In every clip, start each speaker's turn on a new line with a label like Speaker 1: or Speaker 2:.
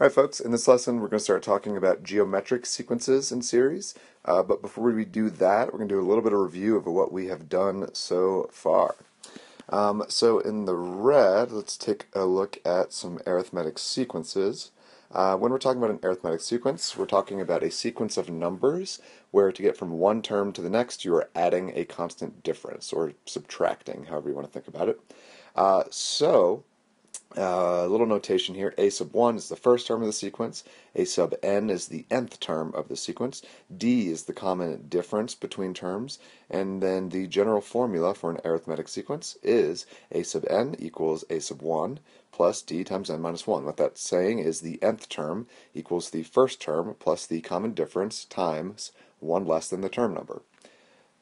Speaker 1: Alright folks, in this lesson we're going to start talking about geometric sequences in series, but before we do that we're going to do a little bit of review of what we have done so far. So in the red, let's take a look at some arithmetic sequences. When we're talking about an arithmetic sequence, we're talking about a sequence of numbers where to get from one term to the next you are adding a constant difference, or subtracting, however you want to think about it. A little notation here: a sub 1 is the first term of the sequence, a sub n is the nth term of the sequence, d is the common difference between terms, and then the general formula for an arithmetic sequence is a sub n equals a sub 1 plus d times n minus 1. What that's saying is the nth term equals the first term plus the common difference times 1 less than the term number.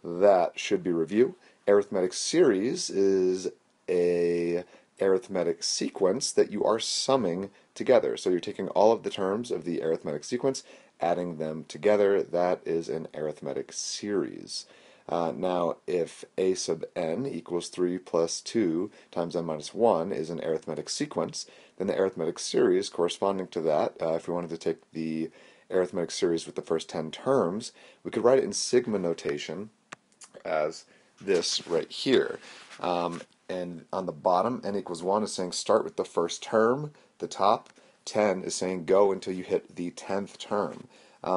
Speaker 1: That should be review. Arithmetic series is a arithmetic sequence that you are summing together. So you're taking all of the terms of the arithmetic sequence, adding them together. That is an arithmetic series. Now, if a sub n equals 3 plus 2 times n minus 1 is an arithmetic sequence, then the arithmetic series corresponding to that, if we wanted to take the arithmetic series with the first 10 terms, we could write it in sigma notation as this right here. And on the bottom, n equals 1 is saying start with the first term. The top 10 is saying go until you hit the 10th term.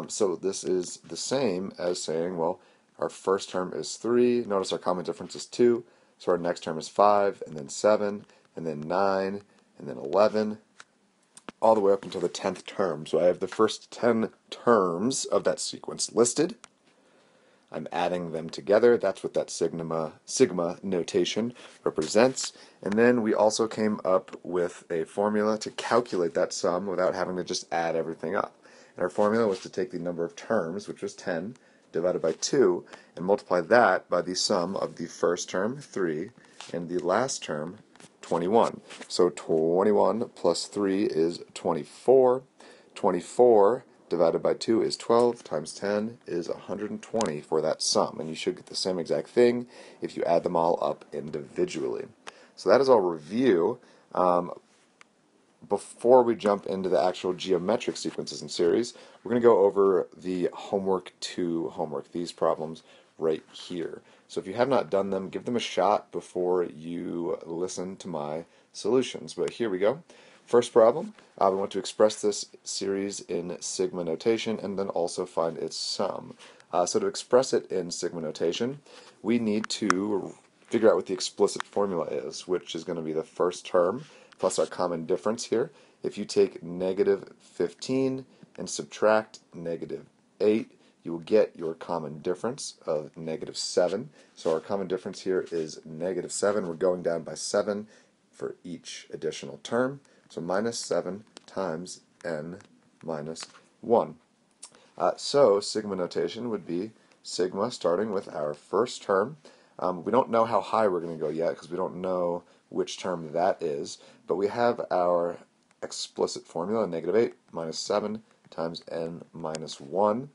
Speaker 1: So this is the same as saying, well, our first term is 3. Notice our common difference is 2. So our next term is 5, and then 7, and then 9, and then 11, all the way up until the 10th term. So I have the first 10 terms of that sequence listed. I'm adding them together. That's what that sigma notation represents. And then we also came up with a formula to calculate that sum without having to just add everything up. And our formula was to take the number of terms, which was 10, divided by 2, and multiply that by the sum of the first term, 3, and the last term, 21. So 21 plus 3 is 24. 24 divided by 2 is 12, times 10 is 120 for that sum. And you should get the same exact thing if you add them all up individually. So that is all review. Before we jump into the actual geometric sequences in series, we're going to go over the homework 2 homework, these problems right here. So if you have not done them, give them a shot before you listen to my solutions. But here we go. First problem, we want to express this series in sigma notation and then also find its sum. So to express it in sigma notation, we need to figure out what the explicit formula is, which is going to be the first term plus our common difference here. If you take negative 15 and subtract negative 8, you will get your common difference of negative 7. So our common difference here is negative 7. We're going down by 7 for each additional term. So minus 7 times n minus 1. So sigma notation would be sigma starting with our first term. We don't know how high we're going to go yet because we don't know which term that is, but we have our explicit formula, negative 8 minus 7 times n minus 1.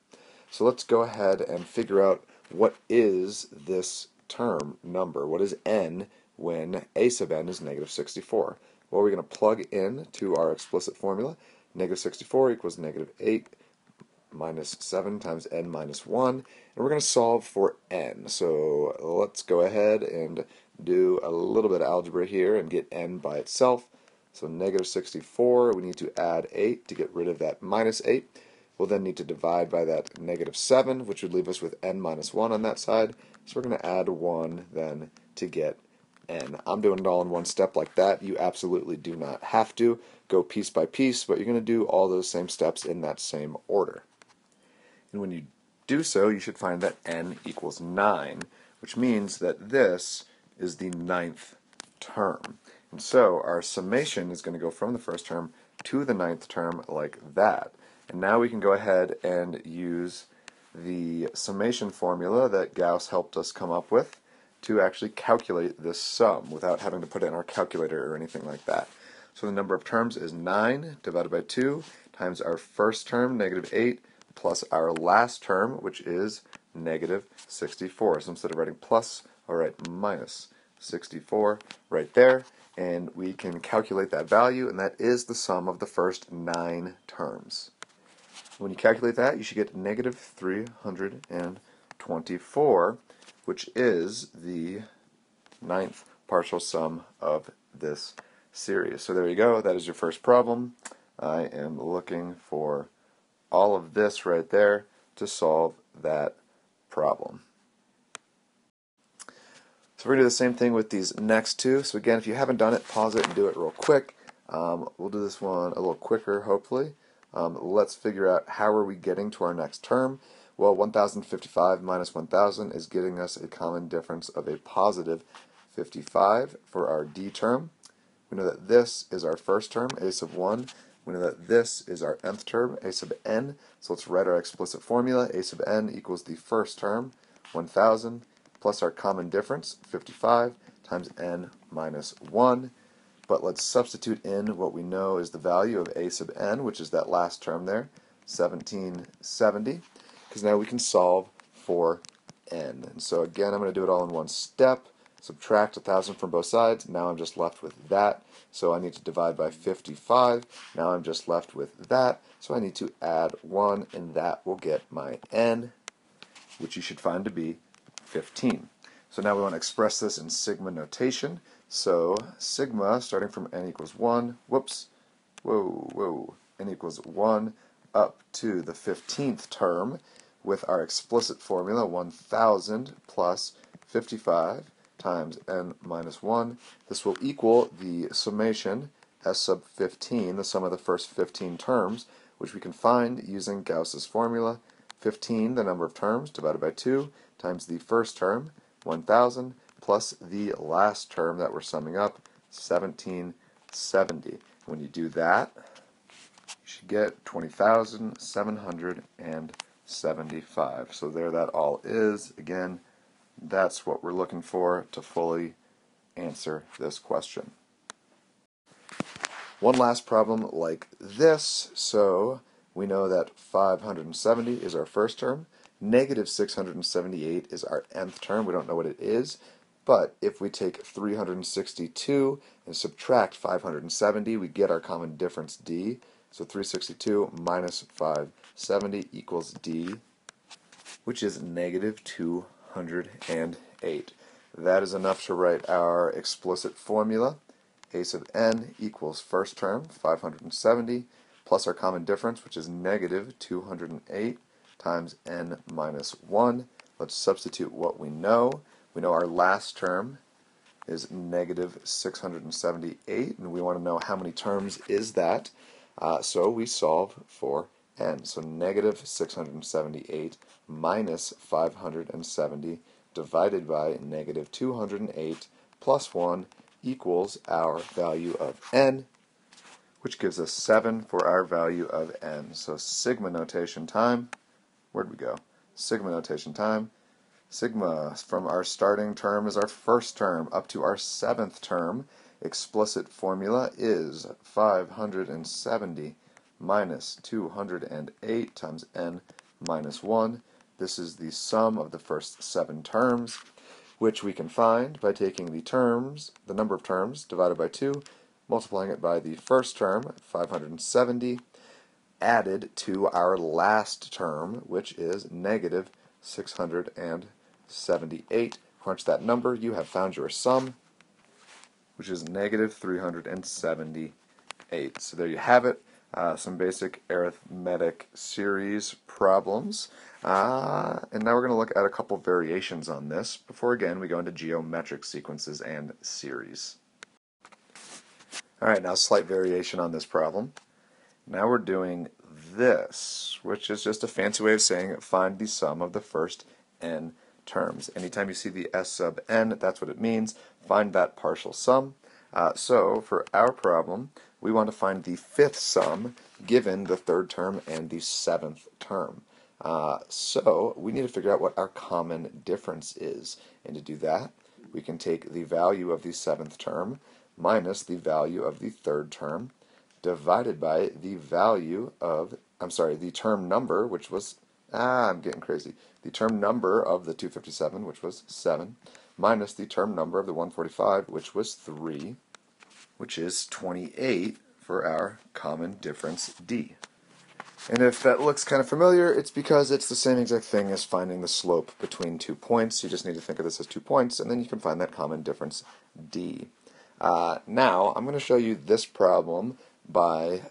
Speaker 1: So let's go ahead and figure out what is this term number. What is n when a sub n is negative 64? Well, we're going to plug in to our explicit formula. Negative 64 equals negative 8 minus 7 times n minus 1. And we're going to solve for n. So let's go ahead and do a little bit of algebra here and get n by itself. So negative 64, we need to add 8 to get rid of that minus 8. We'll then need to divide by that negative 7, which would leave us with n minus 1 on that side. So we're going to add 1 then to get n. I'm doing it all in one step like that. You absolutely do not have to. Go piece by piece, but you're going to do all those same steps in that same order. And when you do so, you should find that n equals 9, which means that this is the 9th term. And so our summation is going to go from the first term to the 9th term like that. And now we can go ahead and use the summation formula that Gauss helped us come up with to actually calculate this sum without having to put it in our calculator or anything like that. So the number of terms is 9 divided by 2 times our first term, negative 8, plus our last term, which is negative 64. So instead of writing plus, I'll write minus 64 right there. and we can calculate that value, and that is the sum of the first 9 terms. When you calculate that, you should get negative 324, which is the 9th partial sum of this series. So there you go. That is your first problem. I am looking for all of this right there to solve that problem. So we're going to do the same thing with these next two. So again, if you haven't done it, pause it and do it real quick. We'll do this one a little quicker, hopefully. Let's figure out how are we getting to our next term. Well, 1055 minus 1000 is getting us a common difference of a positive 55 for our D term. We know that this is our first term, a sub 1. We know that this is our nth term, a sub n. So let's write our explicit formula. A sub n equals the first term, 1000, plus our common difference, 55, times n minus 1. But let's substitute in what we know is the value of a sub n, which is that last term there, 1770, because now we can solve for n. And so again, I'm going to do it all in one step. Subtract 1000 from both sides. Now I'm just left with that. So I need to divide by 55. Now I'm just left with that. So I need to add 1, and that will get my n, which you should find to be 15. So now we want to express this in sigma notation. So sigma, starting from n equals 1, n equals 1 up to the 15th term with our explicit formula, 1000 plus 55 times n minus 1. This will equal the summation s sub 15, the sum of the first 15 terms, which we can find using Gauss's formula. 15, the number of terms, divided by 2, times the first term, 1000, plus the last term that we're summing up, 1770. When you do that, you should get 20,775. So there that all is. Again, that's what we're looking for to fully answer this question. One last problem like this. So we know that 570 is our first term. Negative 678 is our nth term. We don't know what it is. But if we take 362 and subtract 570, we get our common difference D. So 362 minus 570 equals D, which is negative 208. That is enough to write our explicit formula. A sub n equals first term, 570, plus our common difference, which is negative 208 times n minus 1. Let's substitute what we know. We know our last term is negative 678, and we want to know how many terms is that. So we solve for n. So negative 678 minus 570 divided by negative 208 plus 1 equals our value of n, which gives us 7 for our value of n. So sigma notation time. Where'd we go? Sigma notation time. Sigma from our starting term is our first term up to our 7th term. Explicit formula is 570 minus 208 times n minus 1. This is the sum of the first 7 terms, which we can find by taking the number of terms divided by 2, multiplying it by the first term, 570, added to our last term, which is negative 678. Crunch that number, you have found your sum, which is negative 378. So there you have it, some basic arithmetic series problems. And now we're going to look at a couple variations on this before, again, we go into geometric sequences and series. Alright, now slight variation on this problem. Now we're doing this, which is just a fancy way of saying find the sum of the first n terms. Anytime you see the s sub n, that's what it means. Find that partial sum. So for our problem, we want to find the 5th sum given the 3rd term and the 7th term. So we need to figure out what our common difference is. And to do that, we can take the value of the 7th term minus the value of the 3rd term divided by the value of, the term number, which was, I'm getting crazy. The term number of the 257, which was 7, minus the term number of the 145, which was 3. which is 28 for our common difference D. And if that looks kind of familiar, it's because it's the same exact thing as finding the slope between 2 points. You just need to think of this as 2 points, and then you can find that common difference D. Now, I'm going to show you this problem by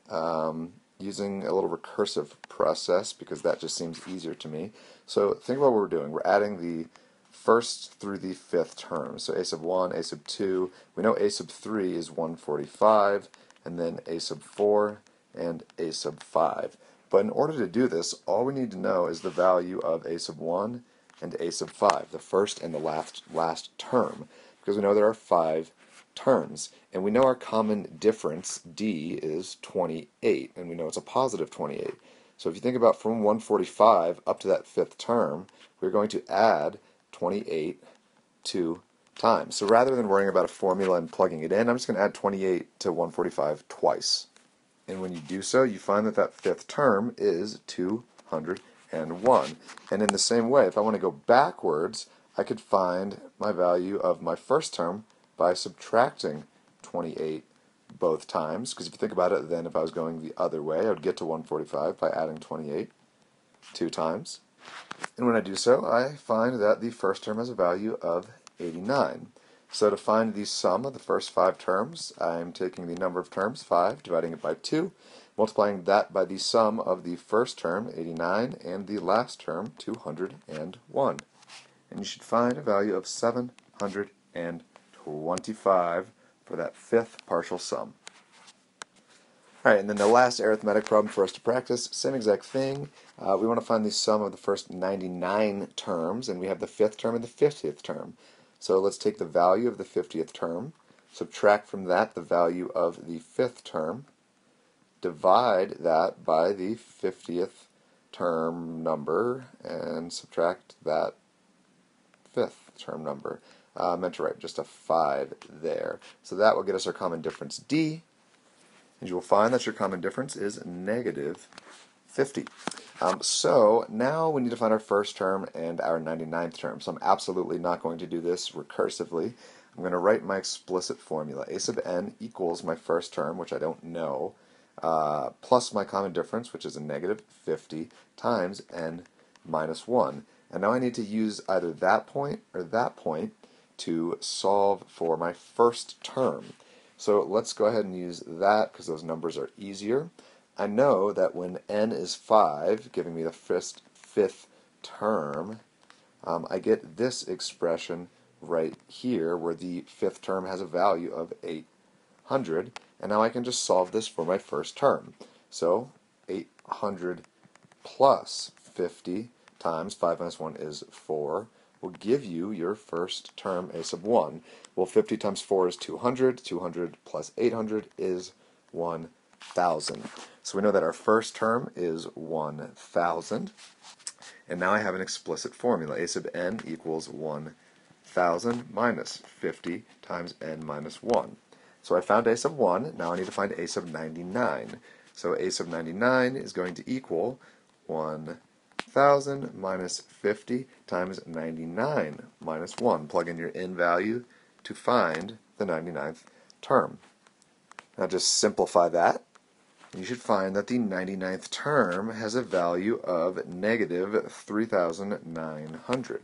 Speaker 1: using a little recursive process, because that just seems easier to me. So think about what we're doing. We're adding the first through the fifth term. So a sub 1, a sub 2, we know a sub 3 is 145, and then a sub 4 and a sub 5. But in order to do this, all we need to know is the value of a sub 1 and a sub 5, the first and the last term, because we know there are 5 terms. And we know our common difference, D, is 28, and we know it's a positive 28. So if you think about from 145 up to that fifth term, we're going to add 28 2 times. So rather than worrying about a formula and plugging it in, I'm just going to add 28 to 145 twice. And when you do so, you find that that fifth term is 201. And in the same way, if I want to go backwards, I could find my value of my first term by subtracting 28 both times. Because if you think about it, then if I was going the other way, I would get to 145 by adding 28 2 times. And when I do so, I find that the first term has a value of 89. So to find the sum of the first 5 terms, I'm taking the number of terms, 5, dividing it by 2, multiplying that by the sum of the first term, 89, and the last term, 201. And you should find a value of 725 for that fifth partial sum. Alright, and then the last arithmetic problem for us to practice, same exact thing. We want to find the sum of the first 99 terms, and we have the fifth term and the 50th term. So let's take the value of the 50th term, subtract from that the value of the fifth term, divide that by the 50th term number, and subtract that fifth term number. I meant to write just a 5 there. So that will get us our common difference D, and you will find that your common difference is negative 50. So now we need to find our first term and our 99th term. So I'm absolutely not going to do this recursively. I'm going to write my explicit formula. A sub n equals my first term, which I don't know, plus my common difference, which is a negative 50, times n minus 1. And now I need to use either that point or that point to solve for my first term. So let's go ahead and use that, because those numbers are easier. I know that when n is 5, giving me the fifth term, I get this expression right here, where the fifth term has a value of 800, and now I can just solve this for my first term. So 800 plus 50 times 5 minus 1 is 4 will give you your first term, a sub 1. Well, 50 times 4 is 200. 200 plus 800 is 1,000. So we know that our first term is 1,000. And now I have an explicit formula. A sub n equals 1,000 minus 50 times n minus 1. So I found a sub 1. Now I need to find a sub 99. So a sub 99 is going to equal 1,000 minus 50 times 99 minus 1. Plug in your n value to find the 99th term. Now just simplify that. You should find that the 99th term has a value of negative 3,900.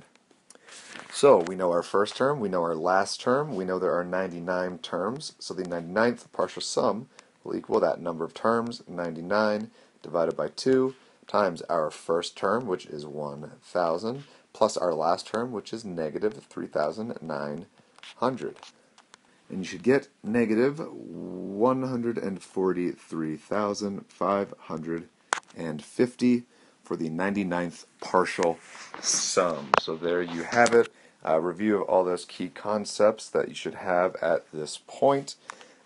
Speaker 1: So we know our first term, we know our last term, we know there are 99 terms, so the 99th partial sum will equal that number of terms, 99 divided by 2, times our first term, which is 1,000, plus our last term, which is negative 3,900. And you should get negative 143,550 for the 99th partial sum. So there you have it. A review of all those key concepts that you should have at this point.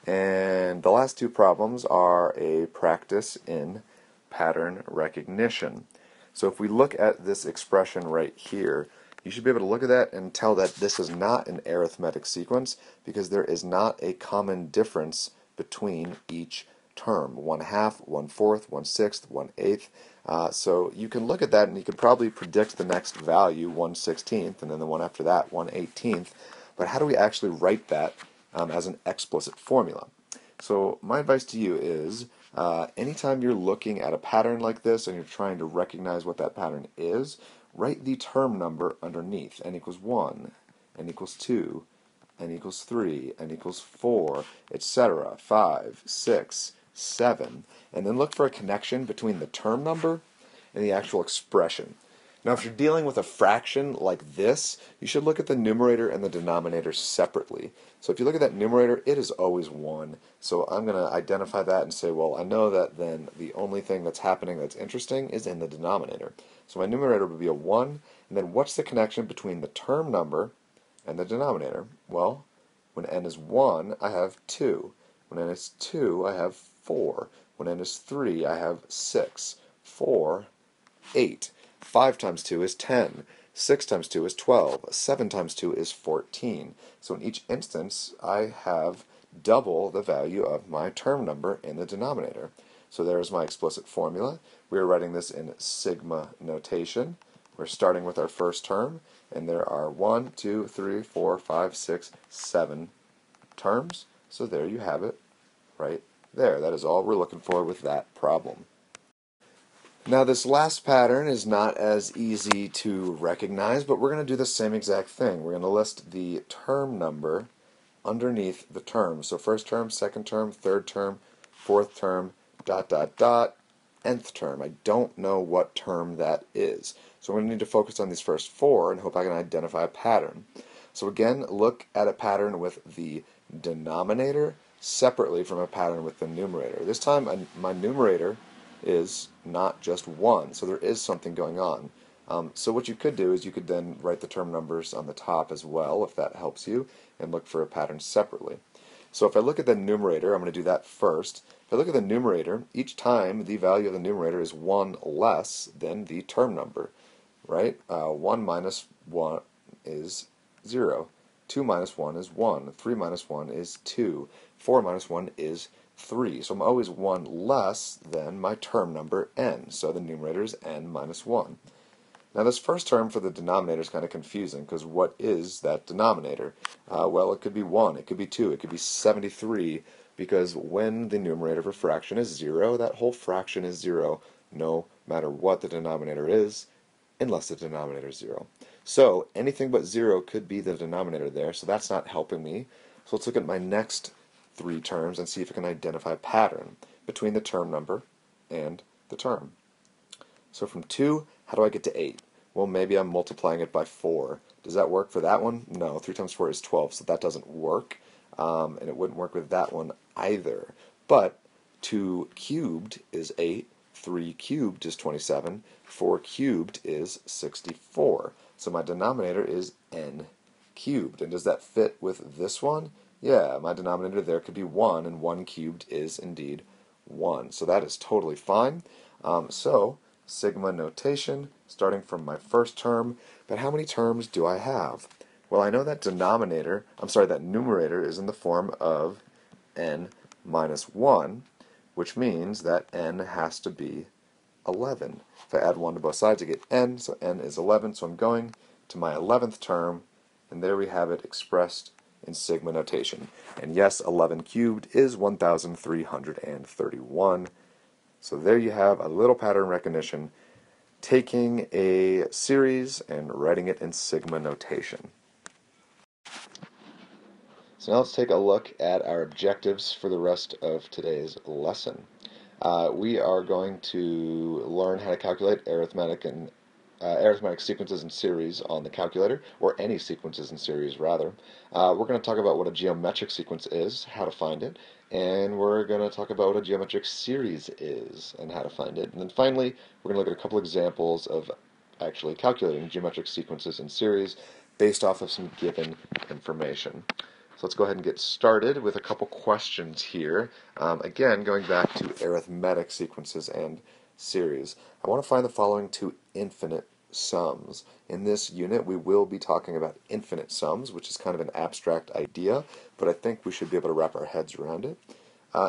Speaker 1: And the last two problems are a practice in pattern recognition. So if we look at this expression right here, you should be able to look at that and tell that this is not an arithmetic sequence, because there is not a common difference between each term. 1/2, 1/4, 1/6, 1/8. So you can look at that and you could probably predict the next value, 1/16, and then the one after that, 1/18. But how do we actually write that as an explicit formula? So my advice to you is anytime you're looking at a pattern like this and you're trying to recognize what that pattern is, write the term number underneath. N equals 1, N equals 2, N equals 3, N equals 4, etc., 5, 6, 7, and then look for a connection between the term number and the actual expression. Now, if you're dealing with a fraction like this, you should look at the numerator and the denominator separately. So if you look at that numerator, it is always 1. So I'm going to identify that and say, well, I know that then the only thing that's happening that's interesting is in the denominator. So my numerator would be a 1, and then what's the connection between the term number and the denominator? Well, when n is 1, I have 2. When n is 2, I have 4. When n is 3, I have 6. 4, 8. 5 times 2 is 10. 6 times 2 is 12. 7 times 2 is 14. So in each instance, I have double the value of my term number in the denominator. So there's my explicit formula. We're writing this in sigma notation. We're starting with our first term, and there are 1, 2, 3, 4, 5, 6, 7 terms. So there you have it, right there. That is all we're looking for with that problem. Now this last pattern is not as easy to recognize, but we're going to do the same exact thing. We're going to list the term number underneath the term. So first term, second term, third term, fourth term, dot, dot, dot, nth term. I don't know what term that is. So we're going to need to focus on these first 4 and hope I can identify a pattern. So again, look at a pattern with the denominator separately from a pattern with the numerator. This time my numerator is not just 1, so there is something going on. So what you could do is you could then write the term numbers on the top as well, if that helps you, and look for a pattern separately. So if I look at the numerator, I'm going to do that first. If I look at the numerator, each time the value of the numerator is 1 less than the term number, right? 1 minus 1 is 0. 2 minus 1 is 1. 3 minus 1 is 2. 4 minus 1 is 3. So I'm always 1 less than my term number n. So the numerator is n minus 1. Now this first term for the denominator is kind of confusing because what is that denominator? Well, it could be 1, it could be 2, it could be 73, because when the numerator of a fraction is 0, that whole fraction is 0 no matter what the denominator is, unless the denominator is 0. So anything but 0 could be the denominator there, so that's not helping me. So let's look at my next 3 terms and see if I can identify a pattern between the term number and the term. So from 2, how do I get to 8? Well, maybe I'm multiplying it by 4. Does that work for that one? No, 3 times 4 is 12, so that doesn't work. And it wouldn't work with that one either. But 2 cubed is 8, 3 cubed is 27, 4 cubed is 64. So my denominator is n cubed. And does that fit with this one? Yeah, my denominator there could be 1, and 1 cubed is indeed 1. So that is totally fine. So sigma notation, starting from my first term, but how many terms do I have? Well, I know that that numerator is in the form of n minus 1, which means that n has to be 11. If I add 1 to both sides, I get n, so n is 11, so I'm going to my 11th term, and there we have it expressed in sigma notation. And yes, 11 cubed is 1,331. So there you have a little pattern recognition, taking a series and writing it in sigma notation. So now let's take a look at our objectives for the rest of today's lesson. We are going to learn how to calculate arithmetic sequences in series on the calculator, or any sequences in series rather. We're going to talk about what a geometric sequence is, how to find it, and we're going to talk about what a geometric series is and how to find it. And then finally, we're going to look at a couple examples of actually calculating geometric sequences in series based off of some given information. So let's go ahead and get started with a couple questions here. Again, going back to arithmetic sequences and series. I want to find the following 2 infinite sums. In this unit, we will be talking about infinite sums, which is kind of an abstract idea, but I think we should be able to wrap our heads around it.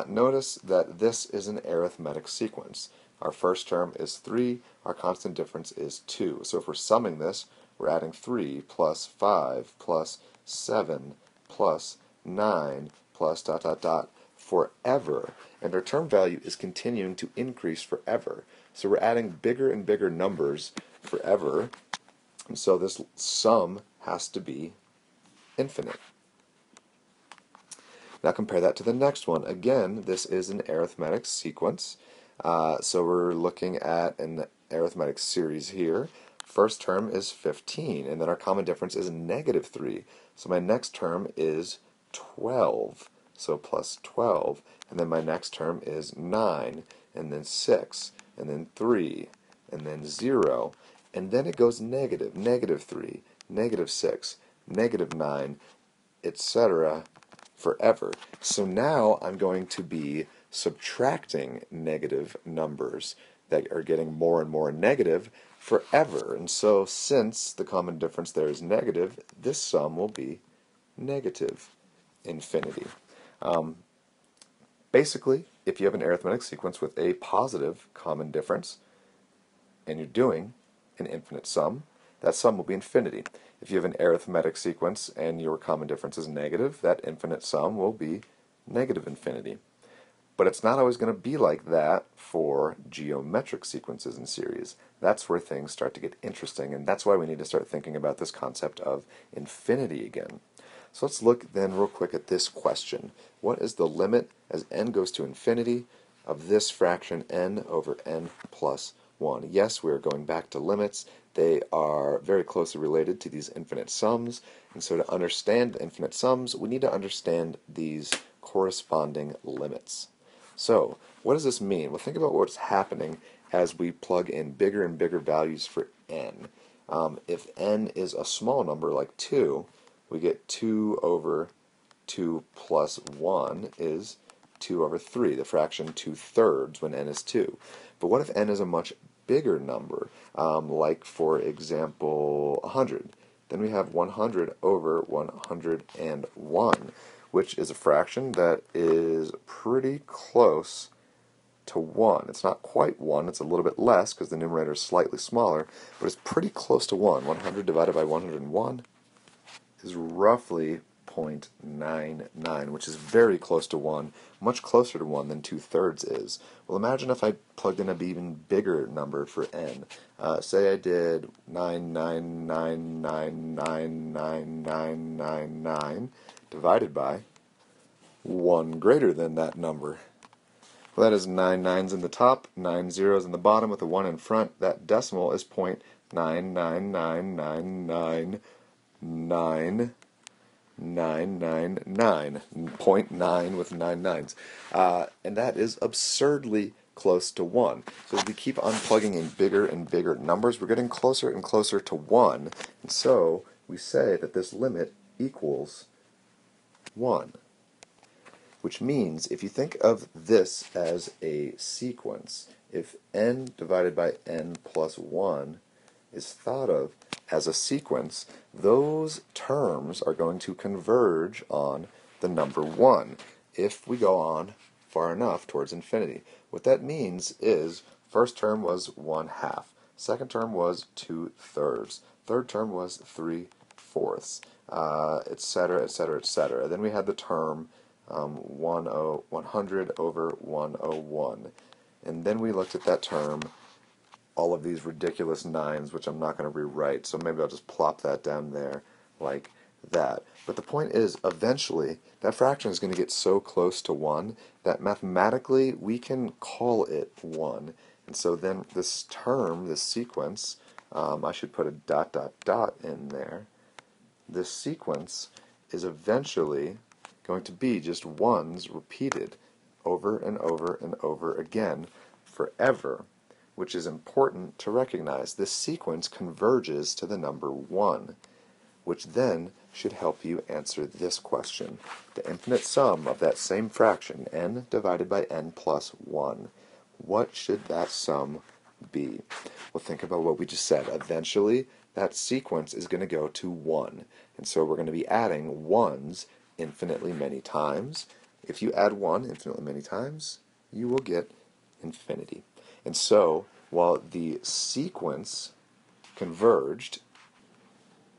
Speaker 1: Notice that this is an arithmetic sequence. Our first term is 3, our constant difference is 2. So if we're summing this, we're adding 3 plus 5 plus 7 plus 9 plus ... forever, and our term value is continuing to increase forever. So we're adding bigger and bigger numbers forever, and so this sum has to be infinite. Now compare that to the next one. Again, this is an arithmetic sequence. So we're looking at an arithmetic series here. First term is 15, and then our common difference is negative 3. So my next term is 12, so plus 12. And then my next term is 9, and then 6, and then 3, and then 0. And then it goes negative, negative 3, negative 6, negative 9, etc. forever. So now I'm going to be subtracting negative numbers that are getting more and more negative forever. And so since the common difference there is negative, this sum will be negative infinity. Basically, if you have an arithmetic sequence with a positive common difference and you're doing an infinite sum, that sum will be infinity. If you have an arithmetic sequence and your common difference is negative, that infinite sum will be negative infinity. But it's not always going to be like that for geometric sequences in series. That's where things start to get interesting, and that's why we need to start thinking about this concept of infinity again. So let's look then real quick at this question. What is the limit as n goes to infinity of this fraction n over n plus 1? Yes, we are going back to limits. They are very closely related to these infinite sums, and so to understand the infinite sums, we need to understand these corresponding limits. So, what does this mean? Well, think about what's happening as we plug in bigger and bigger values for n. If n is a small number like 2, we get 2 over 2 plus 1 is 2 over 3, the fraction 2/3 when n is 2. But what if n is a much bigger number, like for example 100? Then we have 100 over 101, which is a fraction that is pretty close to 1. It's not quite 1, it's a little bit less because the numerator is slightly smaller, but it's pretty close to 1. 100 divided by 101 is roughly 0.99, which is very close to 1, much closer to 1 than 2/3 is. Well, imagine if I plugged in an even bigger number for n. Say I did 999999999 divided by 1 greater than that number. Well, that is 9 nines in the top, 9 zeros in the bottom with a 1 in front. That decimal is 0.99999999, 0.9 with 9 nines. And that is absurdly close to 1. So as we keep on plugging in bigger and bigger numbers, we're getting closer and closer to 1. And so we say that this limit equals 1. Which means if you think of this as a sequence, if n divided by n plus 1 is thought of as a sequence, those terms are going to converge on the number 1 if we go on far enough towards infinity. What that means is first term was 1/2, second term was 2/3, third term was 3/4, etc., etc., etc. Then we had the term 100 over 101. And then we looked at that term, all of these ridiculous 9s, which I'm not going to rewrite, so maybe I'll just plop that down there like that. But the point is, eventually, that fraction is going to get so close to 1 that mathematically we can call it 1. And so then this term, this sequence, I should put a ... in there. This sequence is eventually going to be just 1s repeated over and over and over again forever, which is important to recognize. This sequence converges to the number 1, which then should help you answer this question. The infinite sum of that same fraction, n divided by n plus 1, what should that sum be? Well, think about what we just said. Eventually, that sequence is going to go to 1, and so we're going to be adding 1s infinitely many times. If you add 1 infinitely many times, you will get infinity. And so, while the sequence converged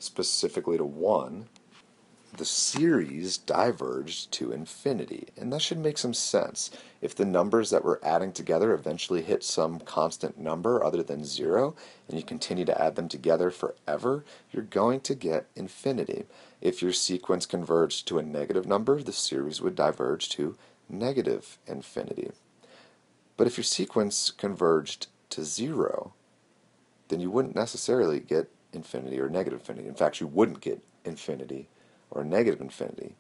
Speaker 1: specifically to 1, the series diverged to infinity, and that should make some sense. If the numbers that we're adding together eventually hit some constant number other than 0, and you continue to add them together forever, you're going to get infinity. If your sequence converged to a negative number, the series would diverge to negative infinity. But if your sequence converged to 0, then you wouldn't necessarily get infinity or negative infinity. In fact, you wouldn't get infinity or negative infinity.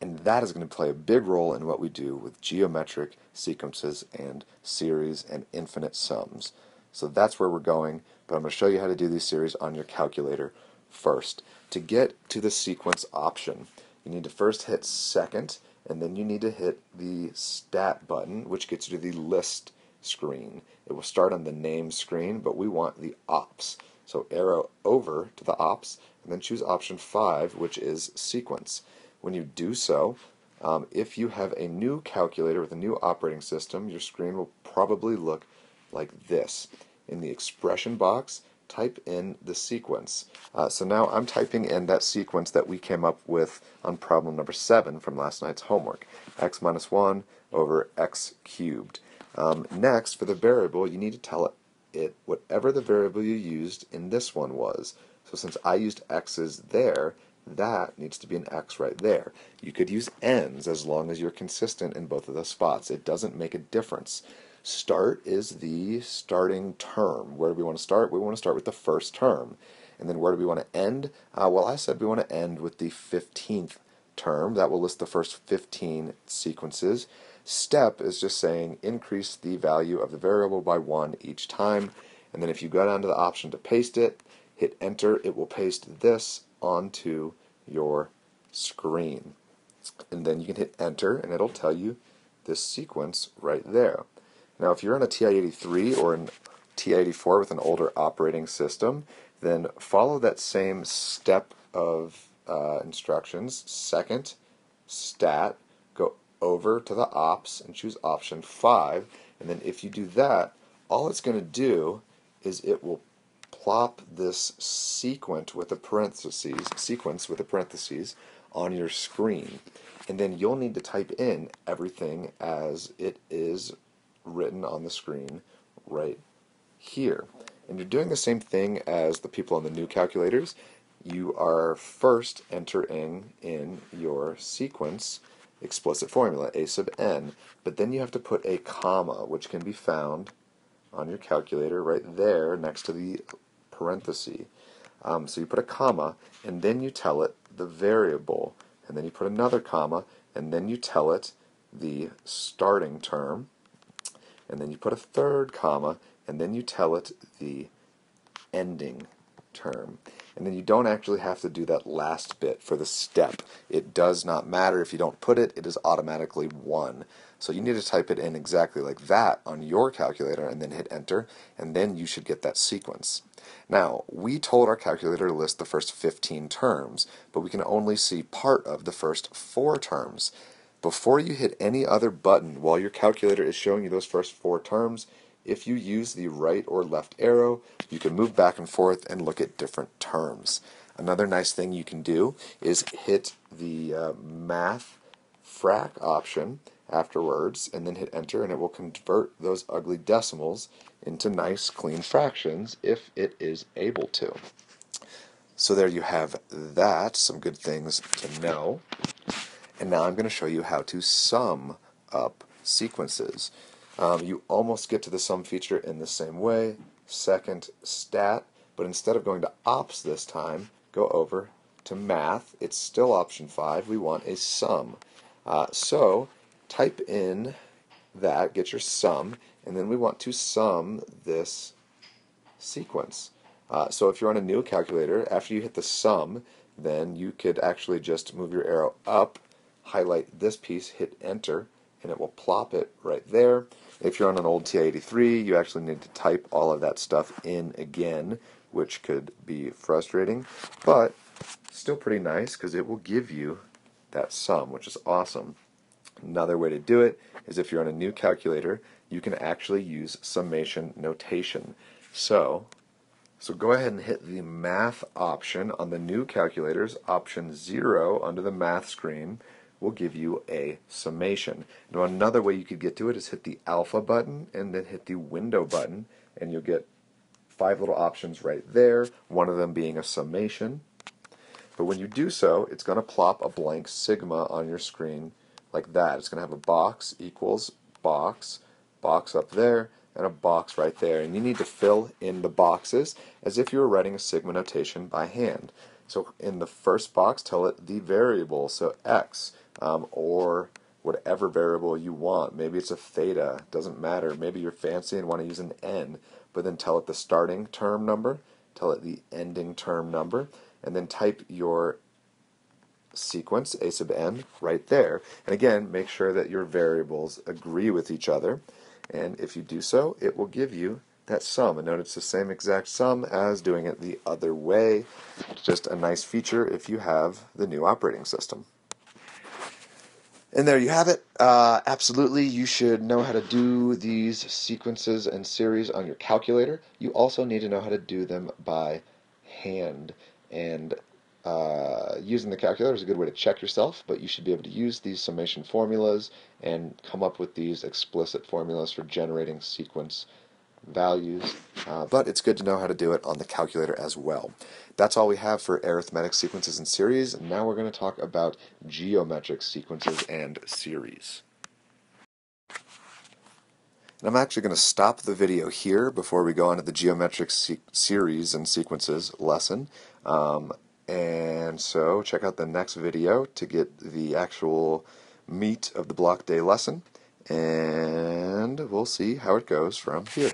Speaker 1: And that is going to play a big role in what we do with geometric sequences and series and infinite sums. So that's where we're going, but I'm going to show you how to do these series on your calculator first. To get to the sequence option, you need to first hit second, and then you need to hit the stat button, which gets you to the list screen. It will start on the name screen, but we want the ops. So arrow over to the ops, and then choose option 5, which is sequence. When you do so, if you have a new calculator with a new operating system, your screen will probably look like this. In the expression box, type in the sequence. So now I'm typing in that sequence that we came up with on problem number 7 from last night's homework. X minus 1 over x cubed. Next, for the variable, you need to tell it whatever the variable you used in this one was. So since I used x's there, that needs to be an x right there. You could use n's as long as you're consistent in both of those spots. It doesn't make a difference. Start is the starting term. Where do we want to start? We want to start with the first term. And then where do we want to end? Well, I said we want to end with the 15th term. That will list the first 15 sequences. Step is just saying increase the value of the variable by 1 each time. And then if you go down to the option to paste it, hit enter, it will paste this onto your screen. And then you can hit enter and it'll tell you this sequence right there. Now if you're on a TI-83 or an TI-84 with an older operating system, then follow that same step of instructions. Second, stat, go over to the ops and choose option 5, and then if you do that, all it's going to do is it will plop this sequence with a parentheses on your screen, and then you'll need to type in everything as it is written on the screen right here. And you're doing the same thing as the people on the new calculators. You are first entering in your sequence explicit formula, a sub n, but then you have to put a comma, which can be found on your calculator right there next to the parenthesis. So you put a comma, and then you tell it the variable, and then you put another comma, and then you tell it the starting term, and then you put a third comma, and then you tell it the ending term. And then you don't actually have to do that last bit for the step. It does not matter if you don't put it, it is automatically 1. So you need to type it in exactly like that on your calculator and then hit enter, and then you should get that sequence. Now, we told our calculator to list the first 15 terms, but we can only see part of the first 4 terms. Before you hit any other button while your calculator is showing you those first 4 terms, if you use the right or left arrow, you can move back and forth and look at different terms. Another nice thing you can do is hit the math frac option afterwards and then hit enter, and it will convert those ugly decimals into nice clean fractions if it is able to. So there you have that, some good things to know. And now I'm going to show you how to sum up sequences. You almost get to the sum feature in the same way. Second, stat, but instead of going to ops this time, go over to math. It's still option 5. We want a sum. So type in that, get your sum, and then we want to sum this sequence. So if you're on a new calculator, after you hit the sum, then you could actually just move your arrow up, highlight this piece, hit enter, and it will plop it right there. If you're on an old TI-83, you actually need to type all of that stuff in again, which could be frustrating, but still pretty nice because it will give you that sum, which is awesome. Another way to do it is if you're on a new calculator, you can actually use summation notation. So So go ahead and hit the math option on the new calculators. Option 0 under the math screen will give you a summation. Now another way you could get to it is hit the alpha button and then hit the window button, and you'll get 5 little options right there, one of them being a summation. But when you do so, it's going to plop a blank sigma on your screen like that. It's going to have a box equals box, box up there, and a box right there. And you need to fill in the boxes as if you were writing a sigma notation by hand. So in the first box, tell it the variable, so x, or whatever variable you want. Maybe it's a theta, doesn't matter. Maybe you're fancy and want to use an n, but then tell it the starting term number, tell it the ending term number, and then type your sequence, a sub n, right there. And again, make sure that your variables agree with each other. And if you do so, it will give you that sum. And note it's the same exact sum as doing it the other way. It's just a nice feature if you have the new operating system. And there you have it. Absolutely, you should know how to do these sequences and series on your calculator. You also need to know how to do them by hand. And using the calculator is a good way to check yourself, but you should be able to use these summation formulas and come up with these explicit formulas for generating sequence values, but it's good to know how to do it on the calculator as well. That's all we have for arithmetic sequences and series. Now we're going to talk about geometric sequences and series. And I'm actually going to stop the video here before we go on to the geometric series and sequences lesson. And so check out the next video to get the actual meat of the block day lesson, and we'll see how it goes from here.